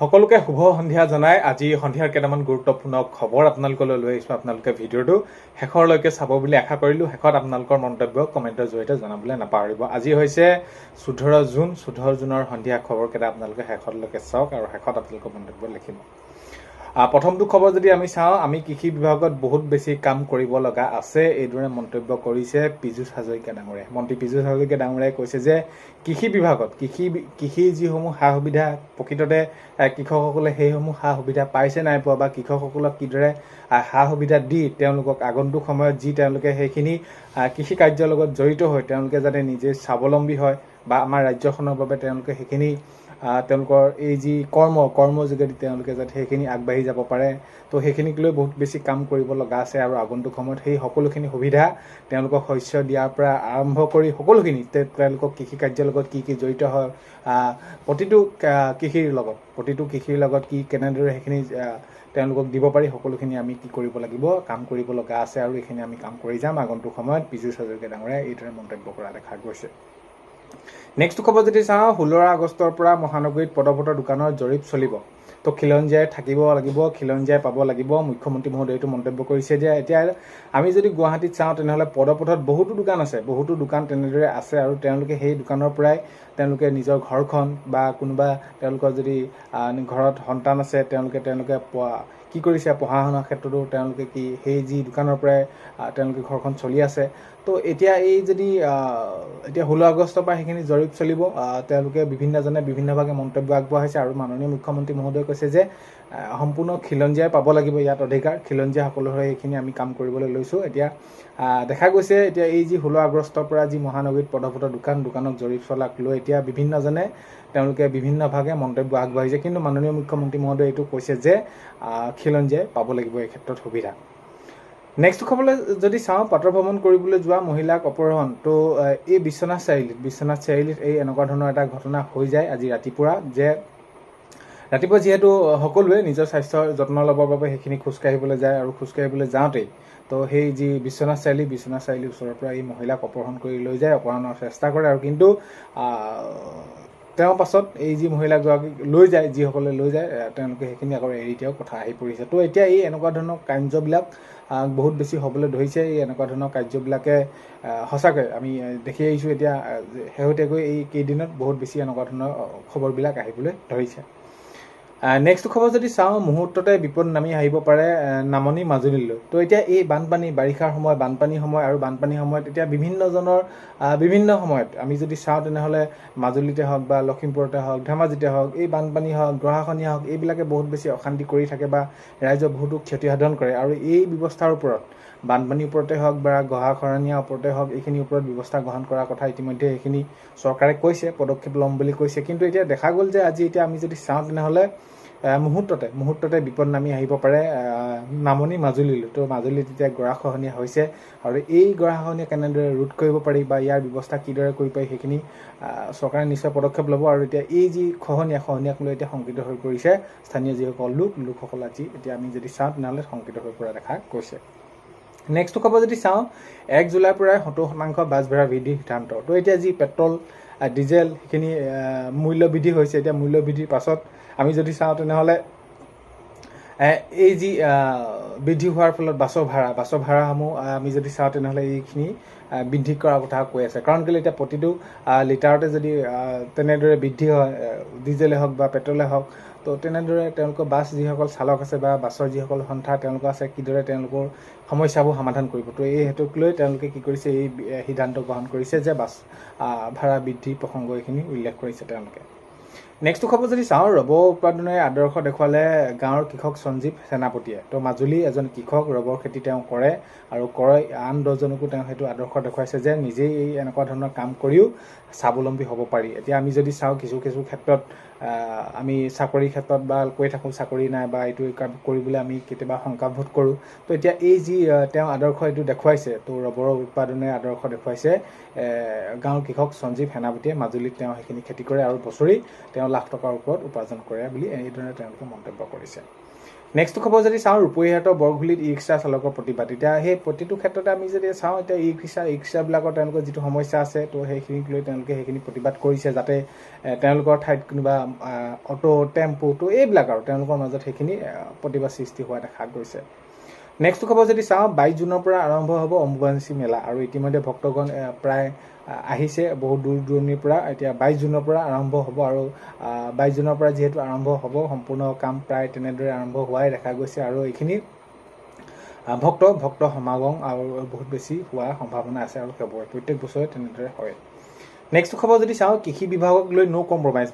সকলোকে শুভ সন্ধিয়া জনাই আজি সন্ধিয়াৰ কেইটামান গুৰুত্বপূৰ্ণ খবৰ আপোনালোকলৈ লৈ আহিছোঁ। আপোনালোকে ভিডিঅ'টো শেষৰলৈকে চাব বুলি আশা কৰিলোঁ। শেষত আপোনালোকৰ মন্তব্য কমেণ্টৰ জৰিয়তে জনাবলৈ নাপাহৰিব। আজি হৈছে 14 জুন। 14 জুনৰ সন্ধিয়া খবৰকেইটা আপোনালোকে শেষলৈকে চাওক আৰু শেষত আপোনালোকৰ মন্তব্য লিখিব। প্ৰথমটো খবৰ যদি আমি চাওঁ, আমি কৃষি বিভাগত বহুত বেছি কাম কৰিব লগা আছে, এইদৰে মন্তব্য কৰিছে পীযুষ হাজৰিকা ডাঙৰীয়াই। মন্ত্ৰী পীযুষ হাজৰিকা ডাঙৰীয়াই কৈছে যে কৃষি বিভাগত কৃষিৰ যিসমূহ সা সুবিধা প্ৰকৃততে কৃষকসকলে সেইসমূহ সা সুবিধা পাইছে নাই পোৱা, বা কৃষকসকলক কিদৰে সা সুবিধা দি তেওঁলোকক আগন্তুক সময়ত যি তেওঁলোকে সেইখিনি কৃষি কাৰ্যৰ লগত জড়িত হৈ তেওঁলোকে যাতে নিজে স্বাৱলম্বী হয়, বা আমাৰ ৰাজ্যখনৰ বাবে তেওঁলোকে সেইখিনি তেওঁলোকৰ এই যি কৰ্মৰ যোগেদি তেওঁলোকে যাতে সেইখিনি আগবাঢ়ি যাব পাৰে, তো সেইখিনিক লৈ বহুত বেছি কাম কৰিব লগা আছে। আৰু আগন্তুক সময়ত সেই সকলোখিনি সুবিধা তেওঁলোকক শস্য দিয়াৰ পৰা আৰম্ভ কৰি সকলোখিনি তেওঁলোকক কৃষি কাৰ্যৰ লগত কি জড়িত হয়, প্ৰতিটো কৃষিৰ লগত কি কেনেদৰে সেইখিনি তেওঁলোকক দিব পাৰি, সকলোখিনি আমি কি কৰিব লাগিব, কাম কৰিব লগা আছে, আৰু এইখিনি আমি কাম কৰি যাম আগন্তুক সময়ত, পীযুষ হাজৰিকা ডাঙৰীয়াই এইদৰে মন্তব্য কৰা দেখা গৈছে। নেক্সট খবৰ যদি চাওঁ, 16 আগষ্টৰ পৰা মহানগৰীত পদপথৰ দোকানৰ জৰীপ চলিব। তো খিলঞ্জীয়াই থাকিব লাগিব, খিলঞ্জীয়াই পাব লাগিব, মুখ্যমন্ত্ৰী মহোদয়ে এইটো মন্তব্য কৰিছে যে এতিয়া আমি যদি গুৱাহাটীত চাওঁ তেনেহ'লে পদপথত বহুতো দোকান আছে, বহুতো দোকান তেনেদৰে আছে, আৰু তেওঁলোকে সেই দোকানৰ পৰাই তেওঁলোকে নিজৰ ঘৰখন বা কোনোবা তেওঁলোকৰ যদি ঘৰত সন্তান আছে তেওঁলোকে কি কৰিছে, পঢ়া শুনাৰ ক্ষেত্ৰতো তেওঁলোকে সেই যি দোকানৰ পৰাই তেওঁলোকে ঘৰখন চলি আছে। তো এতিয়া এই যদি এতিয়া 16 আগষ্টৰ পৰা সেইখিনি জৰীপ চলিব, তেওঁলোকে বিভিন্নজনে বিভিন্নভাৱে মন্তব্য আগবঢ়াইছে, আৰু মাননীয় মুখ্যমন্ত্ৰী মহোদয়ে কৈছে যে সম্পূৰ্ণ খিলঞ্জীয়াই পাব লাগিব ইয়াত অধিকাৰ, খিলঞ্জীয়াসকলৰ হৈ এইখিনি আমি কাম কৰিবলৈ লৈছোঁ। এতিয়া দেখা গৈছে এতিয়া এই যি 16 আগষ্টৰ পৰা যি মহানগৰীত পদপথৰ দোকানক জৰীপ চলাক লৈ এতিয়া বিভিন্নজনে তেওঁলোকে বিভিন্নভাৱে মন্তব্য আগবঢ়াইছে, কিন্তু মাননীয় মুখ্যমন্ত্ৰী মহোদয়ে এইটো কৈছে যে খিলঞ্জীয়াই পাব লাগিব এই ক্ষেত্ৰত সুবিধা। নেক্সট খবৰলৈ যদি চাওঁ, পাতৰ ভ্ৰমণ কৰিবলৈ যোৱা মহিলাক অপহৰণ। তো এই বিশ্বনাথ চাৰিআলিত এই এনেকুৱা ধৰণৰ এটা ঘটনা হৈ যায় আজি ৰাতিপুৱা, যে ৰাতিপুৱা যিহেতু সকলোৱে নিজৰ স্বাস্থ্যৰ যত্ন ল'বৰ বাবে সেইখিনি খোজকাঢ়িবলৈ যায়, আৰু খোজকাঢ়িবলৈ যাওঁতেই তো সেই যি বিশ্বনাথ চাৰিআলিৰ ওচৰৰ পৰা এই মহিলাক অপহৰণ কৰি লৈ যায়, অপহৰণৰ চেষ্টা কৰে, আৰু কিন্তু তেওঁৰ পাছত এই যি মহিলাগৰাকীক যিসকলে লৈ যায় তেওঁলোকে সেইখিনি আকৌ এৰি দিয়াৰ কথা আহি পৰিছে। তো এতিয়া এই এনেকুৱা ধৰণৰ কাৰ্যবিলাক বহুত বেছি হ'বলৈ ধৰিছে। এই এনেকুৱা ধৰণৰ কাৰ্যবিলাকে সঁচাকৈ আমি দেখি আহিছোঁ এতিয়া শেহতীয়াকৈ এই কেইদিনত বহুত বেছি এনেকুৱা ধৰণৰ খবৰবিলাক আহিবলৈ ধৰিছে। নেক্সট খবৰ যদি চাওঁ, মুহূৰ্ততে বিপদ নামি আহিব পাৰে নামনি মাজুলীলৈ। তো এতিয়া এই বাৰিষাৰ সময়, বানপানীৰ সময়ত এতিয়া বিভিন্ন সময়ত আমি যদি চাওঁ তেনেহ'লে মাজুলীতে হওক বা লখিমপুৰতে হওক, ধেমাজিতে হওক, এই বানপানী হওক, গৰাখহনীয়া হওক, এইবিলাকে বহুত বেছি অশান্তি কৰি থাকে বা ৰাইজৰ বহুতো ক্ষতিসাধন কৰে। আৰু এই ব্যৱস্থাৰ ওপৰত, বানপানীৰ ওপৰতে হওক বা গৰাখহনীয়াৰ ওপৰতে হওক, এইখিনিৰ ওপৰত ব্যৱস্থা গ্ৰহণ কৰাৰ কথা ইতিমধ্যে এইখিনি চৰকাৰে কৈছে, পদক্ষেপ ল'ম বুলি কৈছে। কিন্তু এতিয়া দেখা গ'ল যে এতিয়া আমি যদি চাওঁ তেনেহ'লে মুহূৰ্ততে বিপদ নামি আহিব পাৰে নামনি মাজুলীলৈ। তো মাজুলীত এতিয়া গৰাখহনীয়া হৈছে, আৰু এই গৰাখহনীয়া কেনেদৰে ৰোধ কৰিব পাৰি বা ইয়াৰ ব্যৱস্থা কিদৰে কৰিব পাৰি সেইখিনি চৰকাৰে নিশ্চয় পদক্ষেপ ল'ব। আৰু এতিয়া এই যি খহনীয়াক লৈ এতিয়া শংকিত হৈ পৰিছে স্থানীয় যিসকল লোকসকল এতিয়া আমি যদি চাওঁ তেনেহ'লে শংকিত হৈ পৰা দেখা গৈছে। নেক্সট খবৰ যদি চাওঁ, 1 জুলাইৰ পৰাই 70% বাছ ভাড়া বৃদ্ধিৰ সিদ্ধান্ত। তো এতিয়া যি পেট্ৰল ডিজেল সেইখিনি মূল্য বৃদ্ধি হৈছে, এতিয়া মূল্য বৃদ্ধিৰ পাছত আমি যদি চাওঁ তেনেহ'লে এই যি বৃদ্ধি হোৱাৰ ফলত বাছৰ ভাড়াসমূহ আমি যদি চাওঁ তেনেহ'লে এইখিনি বৃদ্ধি কৰাৰ কথা কৈ আছে। কাৰণ কেলৈ এতিয়া প্ৰতিটো লিটাৰতে যদি তেনেদৰে বৃদ্ধি হয়, ডিজেলে হওক বা পেট্ৰলে হওক, তো তেনেদৰে তেওঁলোকৰ বাছ যিসকল চালক আছে বা বাছৰ যিসকল সন্থা তেওঁলোকৰ আছে, কিদৰে তেওঁলোকৰ সমস্যাবোৰ সমাধান কৰিব। তো এই হেতুক লৈ তেওঁলোকে কি কৰিছে, এই সিদ্ধান্ত গ্ৰহণ কৰিছে যে বাছ ভাড়া বৃদ্ধি প্ৰসংগ এইখিনি উল্লেখ কৰিছে তেওঁলোকে। নেক্সট খবৰ যদি চাওঁ, ৰবৰ উৎপাদনেৰে আদৰ্শ দেখুৱালে গাঁৱৰ কৃষক সঞ্জীৱ সেনাপতিয়ে। তো মাজুলী এজন কৃষক, ৰবৰ খেতি তেওঁ কৰে, আৰু আন 10জনকো তেওঁ সেইটো আদৰ্শ দেখুৱাইছে যে নিজেই এই এনেকুৱা ধৰণৰ কাম কৰিও স্বাৱলম্বী হ'ব পাৰি। এতিয়া আমি যদি চাওঁ কিছু ক্ষেত্ৰত আমি চাকৰিৰ ক্ষেত্ৰত বা কৈ থাকোঁ চাকৰি নাই বা এইটো কাম কৰিবলৈ আমি কেতিয়াবা শংকাবোধ কৰোঁ। তো এতিয়া এই যি তেওঁ আদৰ্শ এইটো দেখুৱাইছে, তো ৰবৰৰ উৎপাদনেৰে আদৰ্শ দেখুৱাইছে গাঁৱৰ কৃষক সঞ্জীৱ সেনাপতিয়ে। মাজুলীত তেওঁ সেইখিনি খেতি কৰে, আৰু বছৰি তেওঁ লাখ টকাৰ ওপৰত উপাৰ্জন কৰে বুলি এইদৰে তেওঁলোকে মন্তব্য কৰিছে। নেক্সট খবৰ যদি চাওঁ, ৰূপহীহাটৰ বৰঘুলিত ই ৰিক্সা চালকৰ প্ৰতিবাদ। এতিয়া সেই প্ৰতিটো ক্ষেত্ৰতে আমি যদি চাওঁ, এতিয়া ই ৰিক্সাবিলাকৰ তেওঁলোকৰ যিটো সমস্যা আছে, তো সেইখিনিক লৈ তেওঁলোকে সেইখিনি প্ৰতিবাদ কৰিছে, যাতে তেওঁলোকৰ ঠাইত কোনোবা অটো টেম্পু তো এইবিলাক আৰু তেওঁলোকৰ মাজত সেইখিনি প্ৰতিবাদ সৃষ্টি হোৱা দেখা গৈছে নেক্সট খবৰ যদি চাওঁ 22 জুনৰ পৰা আৰম্ভ হ'ব অম্বুবাচী মেলা আৰু ইতিমধ্যে ভক্তগণ প্ৰায় আহিছে বহুত দূৰ দূৰণিৰ পৰা এতিয়া 22 জুনৰ পৰা আৰম্ভ হ'ব আৰু 22 জুনৰ পৰা যিহেতু আৰম্ভ হ'ব সম্পূৰ্ণ কাম প্ৰায় তেনেদৰে আৰম্ভ হোৱাই দেখা গৈছে আৰু এইখিনি ভক্ত সমাগম আৰু বহুত বেছি হোৱাৰ সম্ভাৱনা আছে আৰু কেৱল প্ৰত্যেক বছৰে তেনেদৰে হয় নেক্সট খবৰ যদি চাওঁ কৃষি বিভাগক লৈ নো কম্প্ৰমাইজ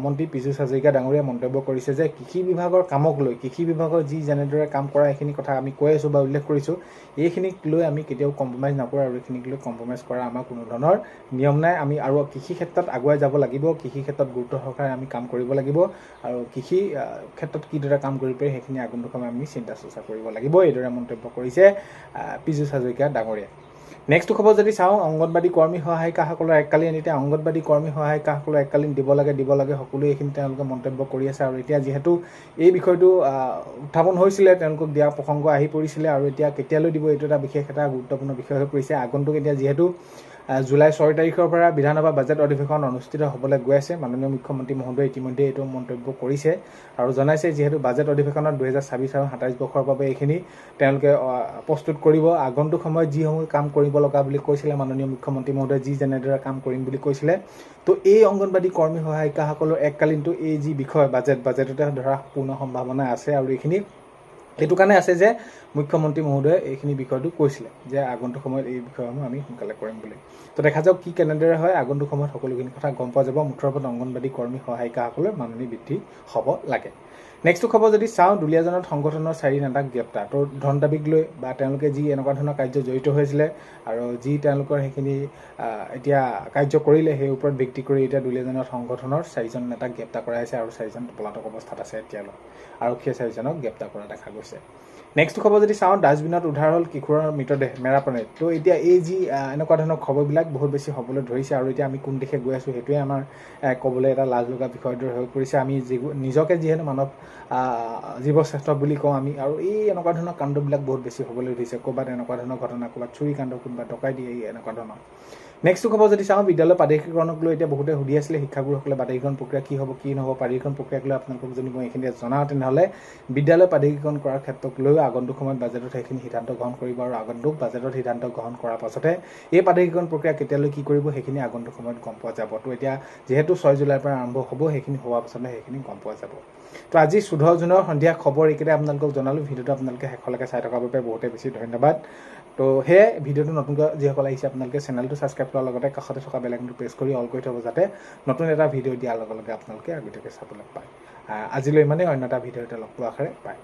মন্ত্ৰী পীযুষ হাজৰিকা ডাঙৰীয়াই মন্তব্য কৰিছে যে কৃষি বিভাগৰ কামক লৈ কৃষি বিভাগৰ যি যেনেদৰে কাম কৰা এইখিনি কথা আমি কৈ আছোঁ বা উল্লেখ কৰিছোঁ এইখিনিক লৈ আমি কেতিয়াও কম্প্ৰমাইজ নকৰোঁ আৰু এইখিনিক লৈ কম্প্ৰমাইজ কৰা আমাৰ কোনো ধৰণৰ নিয়ম নাই আমি আৰু কৃষি ক্ষেত্ৰত আগুৱাই যাব লাগিব কৃষি ক্ষেত্ৰত গুৰুত্ব সহকাৰে আমি কাম কৰিব লাগিব আৰু কৃষি ক্ষেত্ৰত কিদৰে কাম কৰিব পাৰি সেইখিনি আগন্তুক সময় আমি চিন্তা চৰ্চা কৰিব লাগিব এইদৰে মন্তব্য কৰিছে পীযুষ হাজৰিকা ডাঙৰীয়াই নেক্সট খবৰ যদি চাওঁ অংগনবাদী কৰ্মী সহায়িকাসকলৰ এককালীন এতিয়া অংগনবাদী কৰ্মী সহায়িকাসকলৰ এককালীন দিব লাগে সকলোৱে এইখিনি তেওঁলোকে মন্তব্য কৰি আছে আৰু এতিয়া যিহেতু এই বিষয়টো উত্থাপন হৈছিলে তেওঁলোকক দিয়া প্ৰসংগ আহি পৰিছিলে আৰু এতিয়া কেতিয়ালৈ দিব এইটো এটা বিশেষ এটা গুৰুত্বপূৰ্ণ বিষয় হৈ পৰিছে আগন্তুক এতিয়া যিহেতু জুলাই 6 তাৰিখৰ পৰা বিধানসভা বাজেট অধিৱেশন অনুষ্ঠিত হ'বলৈ গৈ আছে মাননীয় মুখ্যমন্ত্ৰী মহোদয়ে ইতিমধ্যে এইটো মন্তব্য কৰিছে আৰু জনাইছে যিহেতু বাজেট অধিৱেশনত 2026 আৰু 27 বৰ্ষৰ বাবে এইখিনি তেওঁলোকে প্ৰস্তুত কৰিব আগন্তুক সময়ত যিসমূহ কাম কৰিব লগা বুলি কৈছিলে মাননীয় মুখ্যমন্ত্ৰী মহোদয়ে যি যেনেদৰে কাম কৰিম বুলি কৈছিলে তো এই অংগনবাদী কৰ্মী সহায়িকাসকলৰ এককালীনটো এই যি বিষয় বাজেটতে ধৰা পূৰ্ণ সম্ভাৱনা আছে আৰু এইখিনি এইটো কাৰণে আছে যে মুখ্যমন্ত্ৰী মহোদয়ে এইখিনি বিষয়টো কৈছিলে যে আগন্তুক সময়ত এই বিষয়সমূহ আমি সোনকালে কৰিম বুলি তো দেখা যাওক কি কেনেদৰে হয় আগন্তুক সময়ত সকলোখিনি কথা গম পোৱা যাব মুঠৰ ওপৰত অংগনবাদী কৰ্মী সহায়িকাসকলৰ মাননি বৃদ্ধি হ'ব লাগে নেক্সট খবৰ যদি চাওঁ দুলীয়াজানত সংগঠনৰ 4 নেতাক গ্ৰেপ্তাৰ তো ধন দাবীক লৈ বা তেওঁলোকে যি এনেকুৱা ধৰণৰ কাৰ্য জড়িত হৈছিলে আৰু যি তেওঁলোকৰ সেইখিনি এতিয়া কাৰ্য কৰিলে সেই ওপৰত ভিত্তি কৰি এতিয়া দুলীয়াজানত সংগঠনৰ 4জন নেতাক গ্ৰেপ্তাৰ কৰা হৈছে আৰু 4জন পলাতক অৱস্থাত আছে এতিয়ালৈ আৰক্ষীয়ে 4জনক গ্ৰেপ্তাৰ কৰা দেখা গৈছে নেক্সট খবৰ যদি চাওঁ ডাষ্টবিনত উদ্ধাৰ হ'ল কিশোৰৰ মৃতদেহ মেৰাপানীত তো এতিয়া এই যি এনেকুৱা ধৰণৰ খবৰবিলাক বহুত বেছি হ'বলৈ ধৰিছে আৰু এতিয়া আমি কোন দিশে গৈ আছোঁ সেইটোৱে আমাৰ ক'বলৈ এটা লাজ লগা বিষয়ৰ দৰে হৈ পৰিছে আমি নিজকে যিহেতু মানৱ জীৱশ্ৰেষ্ঠ বুলি কওঁ আমি আৰু এই এনেকুৱা ধৰণৰ কাণ্ডবিলাক বহুত বেছি হ'বলৈ ধৰিছে ক'ৰবাত এনেকুৱা ধৰণৰ ঘটনা ক'ৰবাত চুৰি কাণ্ড কোনোবা ডকাইতি এনেকুৱা ধৰণৰ নেক্সট খবৰ যদি চাওঁ বিদ্যালয় প্ৰাদেশিকৰণক লৈ এতিয়া বহুতে সুধি আছিলে শিক্ষাগুৰুসকলে প্ৰাদেশিকৰণ প্ৰক্ৰিয়া কি হ'ব কি নহ'ব প্ৰাদেশিকৰণ প্ৰক্ৰিয়াক লৈ আপোনালোকক যদি মই এইখিনি জনাওঁ তেনেহ'লে বিদ্যালয় প্ৰাদেশিকৰণ কৰাৰ ক্ষেত্ৰক লৈ আগন্তুক সময়ত বাজেটত সেইখিনি সিদ্ধান্ত গ্ৰহণ কৰিব আৰু আগন্তুক বাজেটত সিদ্ধান্ত গ্ৰহণ কৰাৰ পাছতে এই প্ৰাদেশিকৰণ প্ৰক্ৰিয়া কেতিয়ালৈ কি কৰিব সেইখিনি আগন্তুক সময়ত গম পোৱা যাব তো এতিয়া যিহেতু 6 জুলাইৰ পৰা আৰম্ভ হ'ব সেইখিনি হোৱাৰ পাছতে সেইখিনি গম পোৱা যাব তো আজি 14 জুনৰ সন্ধিয়া খবৰ এইকেইটা আপোনালোকক জনালোঁ ভিডিঅ'টো আপোনালোকে শেষলৈকে চাই থকাৰ বাবে বহুতে বেছি ধন্যবাদ তো সেয়ে ভিডিঅ'টো নতুনকৈ যিসকল আহিছে আপোনালোকে চেনেলটো ছাবস্ক্ৰাইব কৰাৰ লগতে কাষতে থকা বেল আইকনটো প্ৰেছ কৰি অল কৰি থ'ব যাতে নতুন এটা ভিডিঅ' দিয়াৰ লগে লগে আপোনালোকে আগতীয়াকৈ চাবলৈ পায় আজিলৈ ইমানেই অন্য এটা ভিডিঅ' এটা লগ পোৱাৰ আশাৰে পায়